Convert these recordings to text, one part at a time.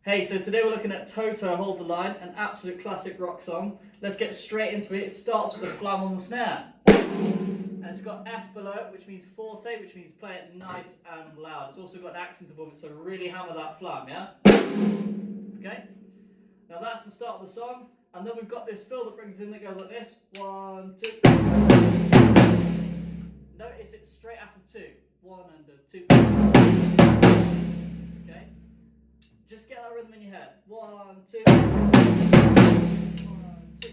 Hey, so today we're looking at Toto, Hold the Line, an absolute classic rock song. Let's get straight into it. It starts with a flam on the snare. And it's got F below it, which means forte, which means play it nice and loud. It's also got an accent above it, so really hammer that flam, yeah? Okay? Now that's the start of the song. And then we've got this fill that brings in that goes like this. 1, 2. Notice it's straight after 2. 1 and a 2. Okay? Just get that rhythm in your head. 1, 2. 1, 2.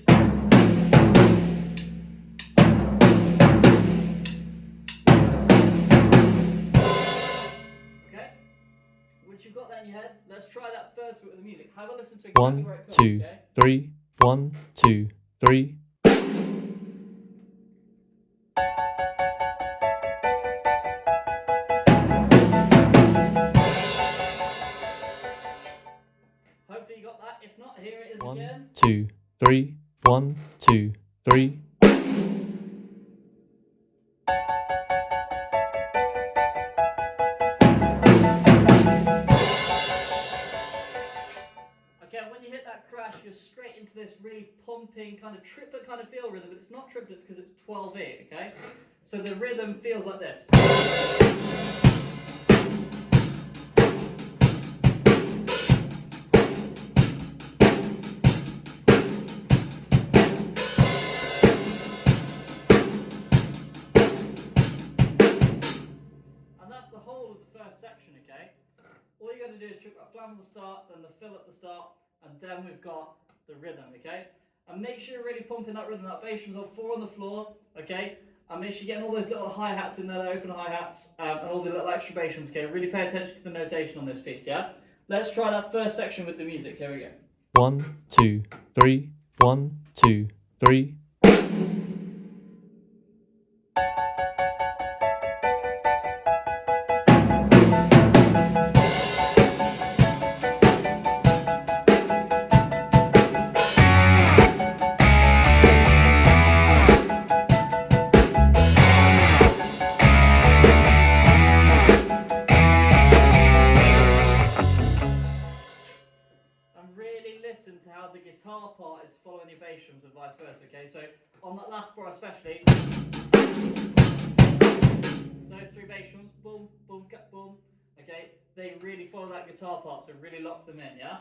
Okay? Once you've got that in your head, let's try that first bit with the music. Have a listen to exactly where it comes, 1, 2, okay? 3. 1, 2, 3. Hopefully you got that. If not, here it is 1, again. 2, 3. 1, 2, 3. Okay, when you hit that crash, you're straight into this really pumping kind of triplet kind of feel rhythm, but it's not triplets because it's 12/8, okay? So the rhythm feels like this. And that's the whole of the first section, okay? All you got to do is trick that flam at the start, then the fill at the start, and then we've got the rhythm, okay? And make sure you're really pumping that rhythm. That bass drum's on 4 on the floor, okay? And make sure you're getting all those little hi-hats in there, the open hi-hats, and all the little extra bass drums, okay? Really pay attention to the notation on this piece, yeah? Let's try that first section with the music. Here we go. 1, 2, 3. 1, 2, 3. Listen to how the guitar part is following your bass drums and vice versa, okay? So on that last bar especially, those 3 bass drums, boom, boom, boom, okay? They really follow that guitar part, so really lock them in, yeah?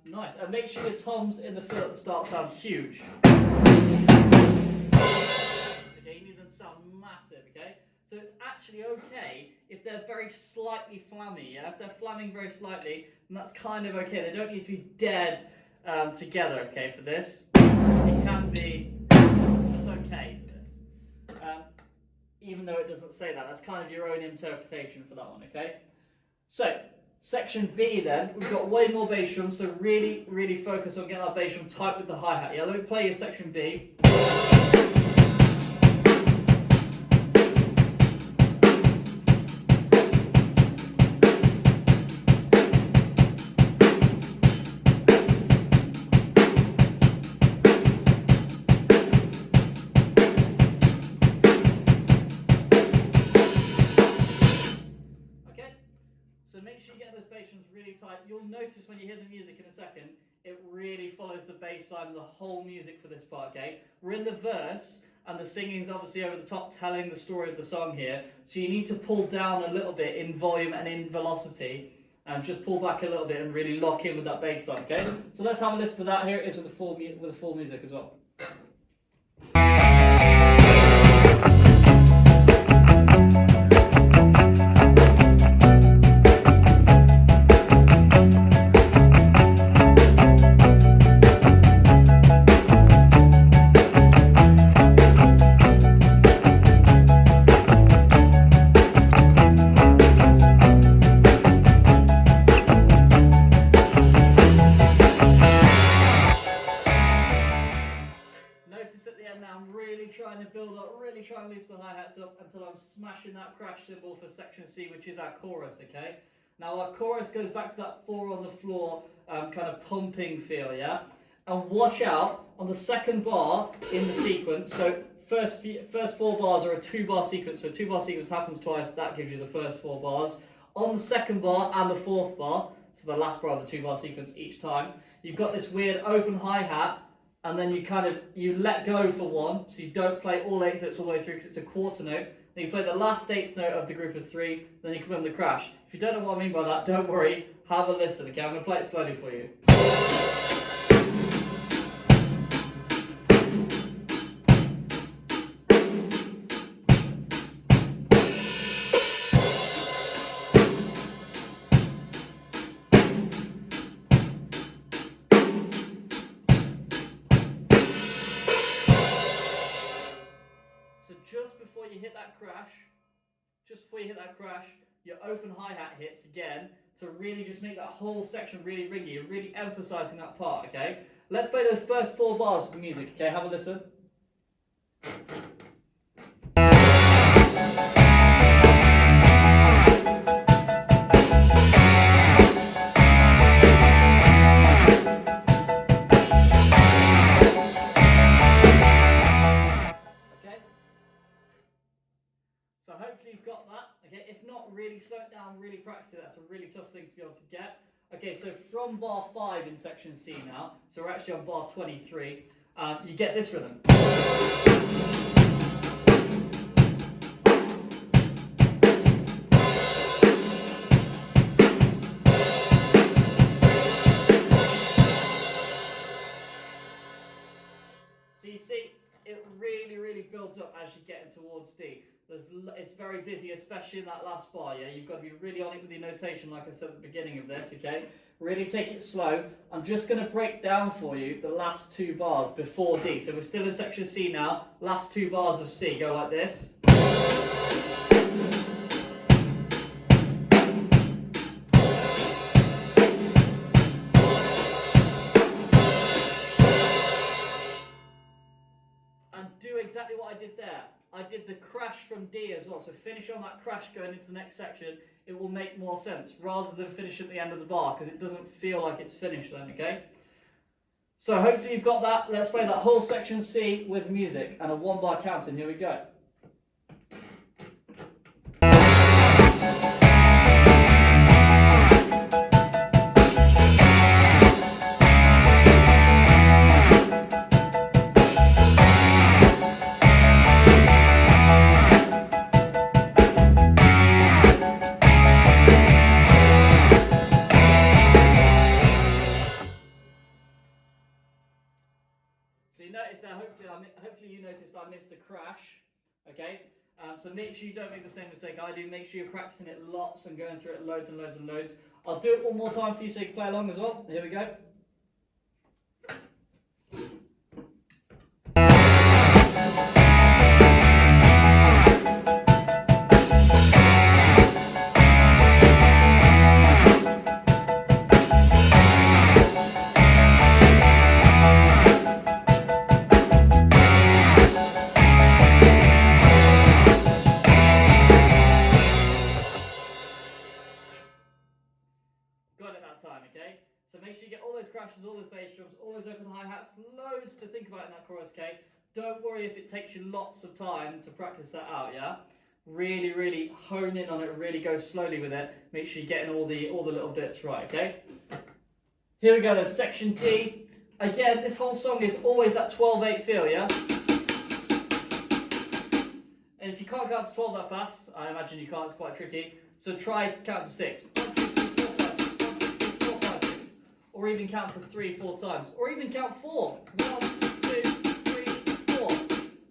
Nice, and make sure your toms in the fill at the start sound huge. Okay, you need them to sound massive, okay? So it's actually okay if they're very slightly flammy, yeah? If they're flamming very slightly, then that's kind of okay. They don't need to be dead together, okay, for this. It can be, that's okay for this. Even though it doesn't say that, that's kind of your own interpretation for that one, okay? So, section B then, we've got way more bass drums, so really, really focus on getting that bass drum tight with the hi-hat, yeah? Let me play you section B. So make sure you get those bass drums really tight. You'll notice when you hear the music in a second, it really follows the bass line and the whole music for this part, okay? We're in the verse, and the singing's obviously over the top telling the story of the song here, so you need to pull down a little bit in volume and in velocity, and just pull back a little bit and really lock in with that bass line, okay? So let's have a listen to that. Here it is with the full music as well. Trying to build up, really trying to loosen the hi-hats up until I'm smashing that crash cymbal for section C, which is our chorus, okay? Now our chorus goes back to that 4 on the floor kind of pumping feel, yeah? And watch out on the second bar in the sequence. So first 4 bars are a 2-bar sequence, so 2-bar sequence happens twice, that gives you the first 4 bars. On the second bar and the 4th bar, so the last bar of the 2-bar sequence each time. You've got this weird open hi-hat, and then you let go for one, so you don't play all 8 notes all the way through because it's a quarter note. Then you play the last 8th note of the group of 3, then you come in the crash. If you don't know what I mean by that, don't worry, have a listen, okay? I'm going to play it slowly for you. So just before you hit that crash, your open hi-hat hits again to really just make that whole section really ringy. You're really emphasizing that part, okay? Let's play those first 4 bars of the music, okay? Have a listen. So hopefully you've got that, okay? If not, really slow it down, really practice it. That's a really tough thing to be able to get. Okay, so from bar 5 in section C now, so we're actually on bar 23, you get this rhythm. So you see, it really builds up as you get in towards D. It's very busy, especially in that last bar, yeah? You've got to be really on it with your notation, like I said at the beginning of this, okay? Really take it slow. I'm just going to break down for you the last 2 bars before D. So we're still in section C now. Last 2 bars of C go like this. And do exactly what I did there. I did the crash from D as well, so finish on that crash going into the next section. It will make more sense rather than finish at the end of the bar because it doesn't feel like it's finished then, okay? So hopefully you've got that. Let's play that whole section C with music and a 1-bar counting. Here we go. So you notice there, hopefully you noticed I missed a crash, okay? So make sure you don't make the same mistake I do. Make sure you're practicing it lots and going through it loads and loads and loads. I'll do it one more time for you so you can play along as well. Here we go. Got it that time, okay? So make sure you get all those crashes, all those bass drums, all those open hi-hats, loads to think about in that chorus, okay? Don't worry if it takes you lots of time to practice that out, yeah? Really hone in on it, really go slowly with it. Make sure you're getting all the little bits right, okay? Here we go then, section D. Again, this whole song is always that 12/8 feel, yeah? And if you can't count to 12 that fast, I imagine you can't, it's quite tricky. So try count to 6. 1, 2, 3, 4, 5, 6. 1, 2, 3, 4, 5, 6. Or even count to 3, 4 times. Or even count 4. 1, 2, 3, 4.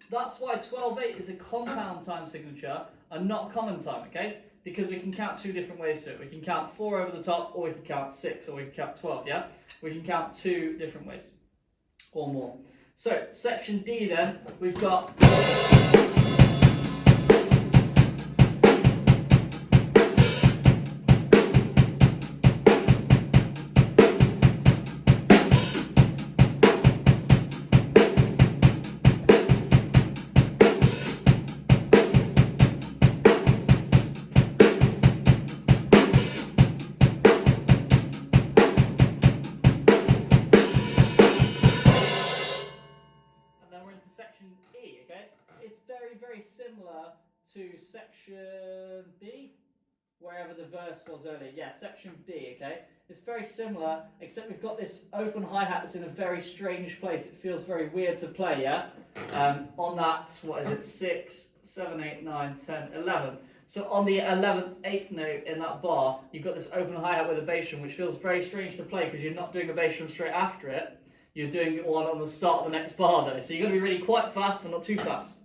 That's why 12/8 is a compound time signature and not common time, okay? Because we can count 2 different ways to it. We can count 4 over the top, or we can count 6, or we can count 12, yeah? We can count 2 different ways, or more. So, section D then, we've got... section E, okay? It's very similar to section B, wherever the verse was earlier. Yeah, section B, okay? It's very similar, except we've got this open hi-hat that's in a very strange place. It feels very weird to play, yeah? On that, what is it, 6, 7, 8, 9, 10, 11. So on the 11th, 8th note in that bar, you've got this open hi-hat with a bass drum, which feels very strange to play because you're not doing a bass drum straight after it. You're doing one on the start of the next bar though. So you've got to be really quite fast, but not too fast.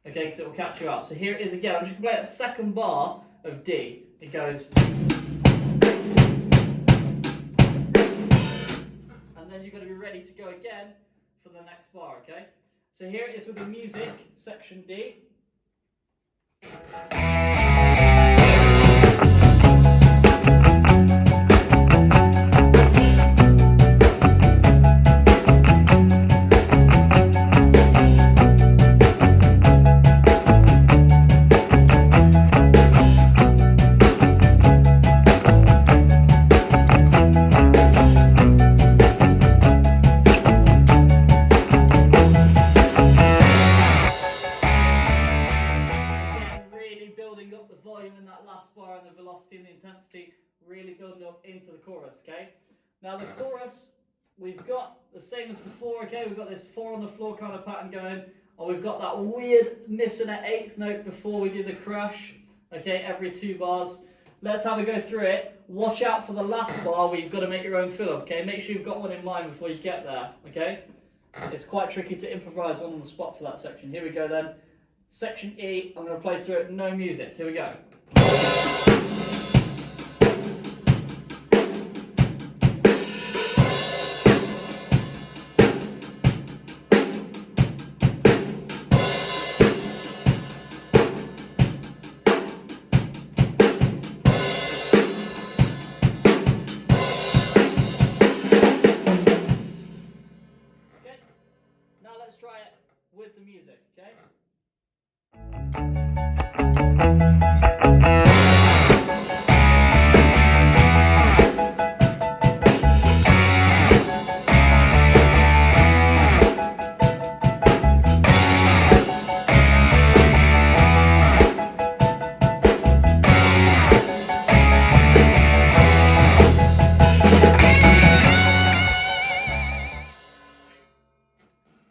Okay, because it will catch you out. So here it is again. I'm just going to play that second bar of D. It goes... And then you've got to be ready to go again for the next bar, okay? So here it is with the music, section D. And the velocity and the intensity really building up into the chorus, okay? Now the chorus, we've got the same as before, okay? We've got this 4 on the floor kind of pattern going, and we've got that weird missing an 8th note before we do the crash, okay? Every 2 bars. Let's have a go through it. Watch out for the last bar where you've got to make your own fill-up, okay? Make sure you've got one in mind before you get there, okay? It's quite tricky to improvise one on the spot for that section. Here we go then. Section E, I'm going to play through it, no music. Here we go. Let's try it with the music, okay?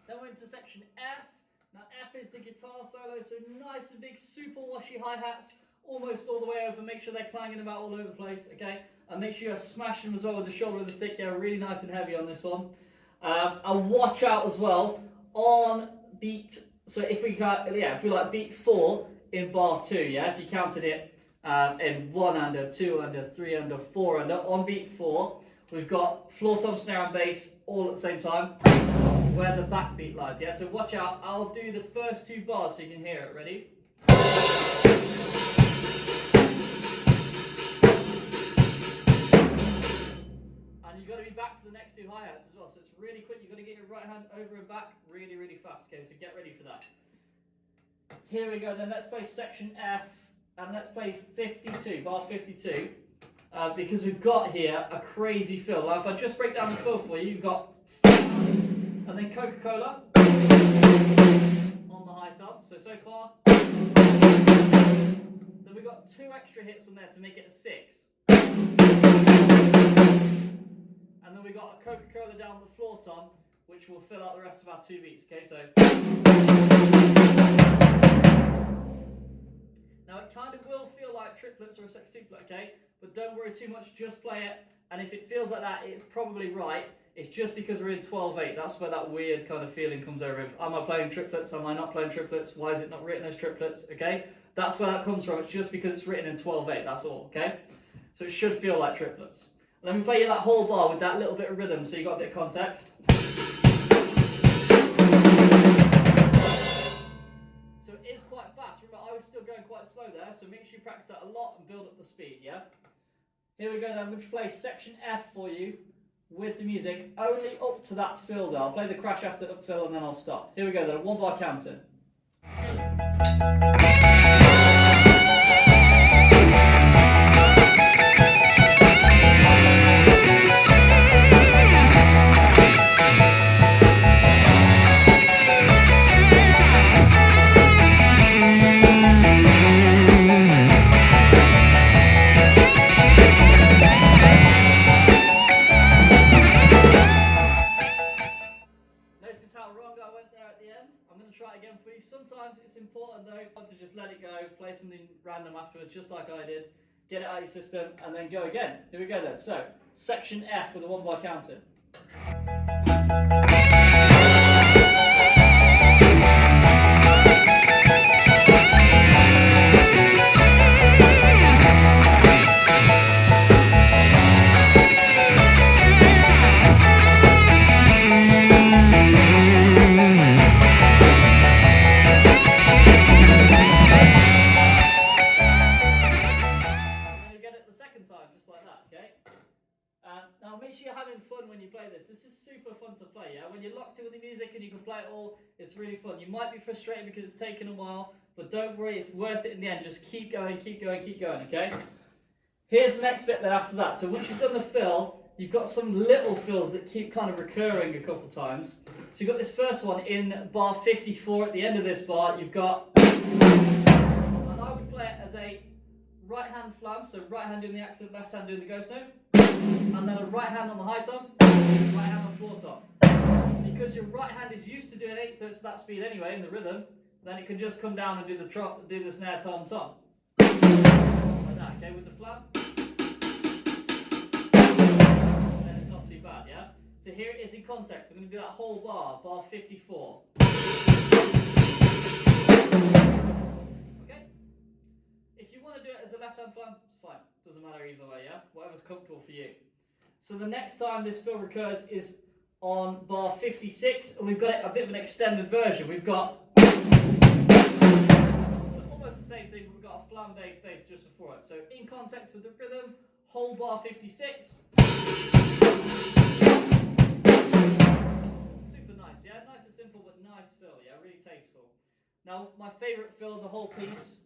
Then we're into section F. Now F is the guitar solo, so nice and big, super washy hi-hats, almost all the way over. Make sure they're clanging about all over the place, okay? And make sure you're smashing them as well with the shoulder of the stick. Yeah, really nice and heavy on this one. And watch out as well on beat. So if we got, if we like beat 4 in bar 2, yeah, if you counted it in 1 under, 2 under, 3 under, 4 under, on beat 4, we've got floor, tom, snare and bass all at the same time, where the backbeat lies, yeah? So watch out, I'll do the first 2 bars so you can hear it, ready? And you've got to be back for the next 2 hi-hats as well, so it's really quick. You've got to get your right hand over and back really, really fast, okay? So get ready for that. Here we go then, let's play section F, and let's play 52, bar 52, because we've got here a crazy fill. Now if I just break down the fill for you, you've got and then Coca-Cola on the high top, so far. Then we've got 2 extra hits on there to make it a 6. And then we've got a Coca-Cola down the floor tom, which will fill out the rest of our 2 beats, okay? So now it kind of will feel like triplets or a sextuplet, okay? But don't worry too much, just play it. And if it feels like that, it's probably right. It's just because we're in 12/8. That's where that weird kind of feeling comes over. Am I playing triplets? Am I not playing triplets? Why is it not written as triplets? Okay? That's where that comes from. It's just because it's written in 12/8. That's all, okay? So it should feel like triplets. Let me play you that whole bar with that little bit of rhythm so you got a bit of context. So it is quite fast. Remember, I was still going quite slow there, so make sure you practice that a lot and build up the speed, yeah? Here we go then. I'm going to play section F for you with the music, only up to that fill though. I'll play the crash after the fill and then I'll stop. Here we go then, 1 bar counting. want to just let it go, play something random afterwards, just like I did, get it out of your system, and then go again. Here we go then. So, section F with a 1 bar counting. Now make sure you're having fun when you play this. This is super fun to play, yeah? When you're locked in with the music and you can play it all, it's really fun. You might be frustrated because it's taken a while, but don't worry, it's worth it in the end. Just keep going, keep going, keep going, okay? Here's the next bit then after that. So once you've done the fill, you've got some little fills that keep kind of recurring a couple times. So you've got this first one in bar 54 at the end of this bar. You've got, and I would play it as a right hand flam, so right hand doing the accent, left hand doing the ghost note. And then a right hand on the high tom, right hand on floor tom. Because your right hand is used to doing 8/3 to that speed anyway in the rhythm, then it can just come down and do the snare tom tom. Like that, okay, with the flam. Then it's not too bad, yeah? So here it is in context. We're going to do that whole bar, bar 54. Okay? If you want to do it as a left hand flam, it's fine. Doesn't matter either way, yeah? Whatever's comfortable for you. So the next time this fill recurs is on bar 56, and we've got a bit of an extended version. We've got so almost the same thing, but we've got a flam bass just before it. So in context with the rhythm, whole bar 56. Super nice, yeah? Nice and simple, but nice fill, yeah? Really tasteful. Now, my favourite fill of the whole piece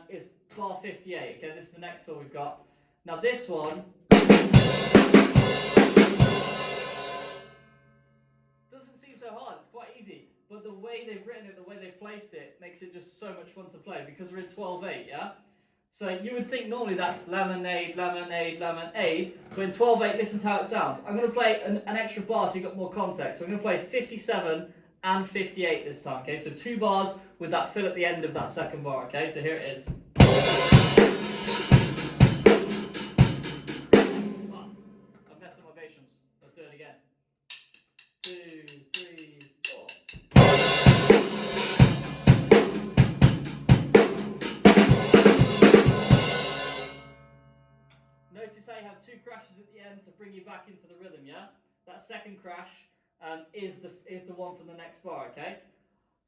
is bar 58. Okay, this is the next fill we've got. Now this one doesn't seem so hard. It's quite easy, but the way they've written it, the way they've placed it, makes it just so much fun to play because we're in 12/8. Yeah. So you would think normally that's lemonade, lemonade, lemonade, but in 12/8, listen to how it sounds. I'm going to play an extra bar so you've got more context. So I'm going to play 57 and 58 this time. Okay, so 2 bars with that fill at the end of that second bar. Okay, so here it is. I'm messing up my patience. Let's do it again. 2, 3, 4. Notice how you have 2 crashes at the end to bring you back into the rhythm, yeah? That second crash is the one from the next bar, okay?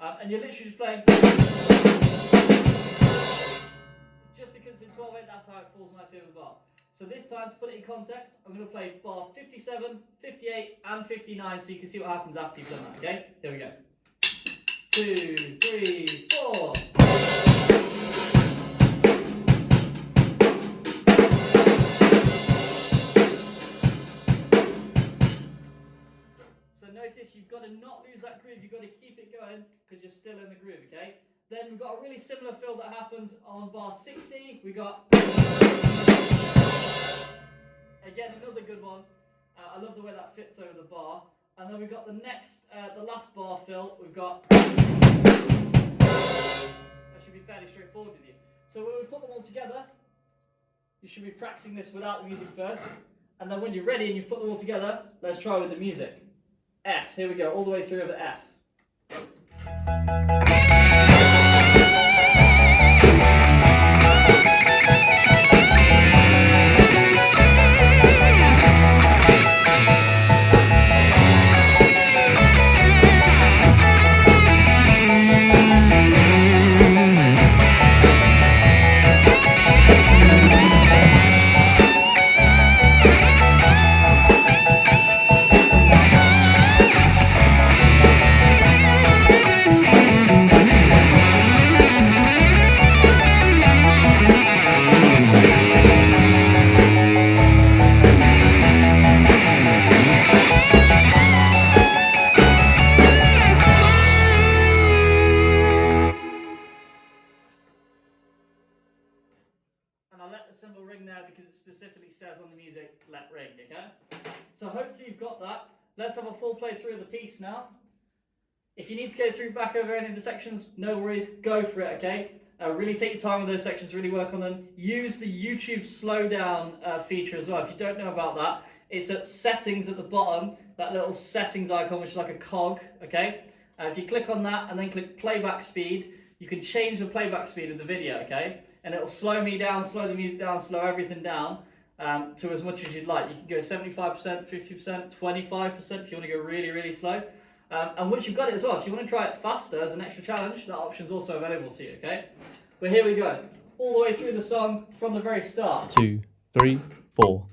And you're literally just playing. Just because in 12/8, that's how it falls nicely over the bar. So this time, to put it in context, I'm going to play bar 57, 58, and 59 so you can see what happens after you've done that, okay? Here we go. 2, 3, 4. So notice you've got to not lose that groove, you've got to keep it going because you're still in the groove, okay? Then we've got a really similar fill that happens on bar 60. We got, again, another good one. I love the way that fits over the bar. And then we've got the last bar fill. We've got, that should be fairly straightforward with you. So when we put them all together, you should be practicing this without the music first. And then when you're ready and you've put them all together, let's try with the music. F, here we go, all the way through over F. And I'll let the cymbal ring there because it specifically says on the music, let ring, okay? So hopefully you've got that. Let's have a full play through of the piece now. If you need to go through back over any of the sections, no worries, go for it, okay? Really take your time with those sections, really work on them. Use the YouTube slowdown feature as well. If you don't know about that, it's at settings at the bottom, that little settings icon, which is like a cog, okay? If you click on that and then click playback speed, you can change the playback speed of the video, okay? And it'll slow me down, slow the music down, slow everything down to as much as you'd like. You can go 75%, 50%, 25% if you want to go really, really slow. And once you've got it as well, if you want to try it faster as an extra challenge, that option's also available to you, okay? But here we go. All the way through the song from the very start. 2, 3, 4.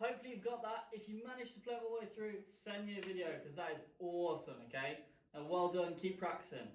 Hopefully you've got that. If you managed to play it all the way through, send me a video because that is awesome, okay? And well done, keep practicing.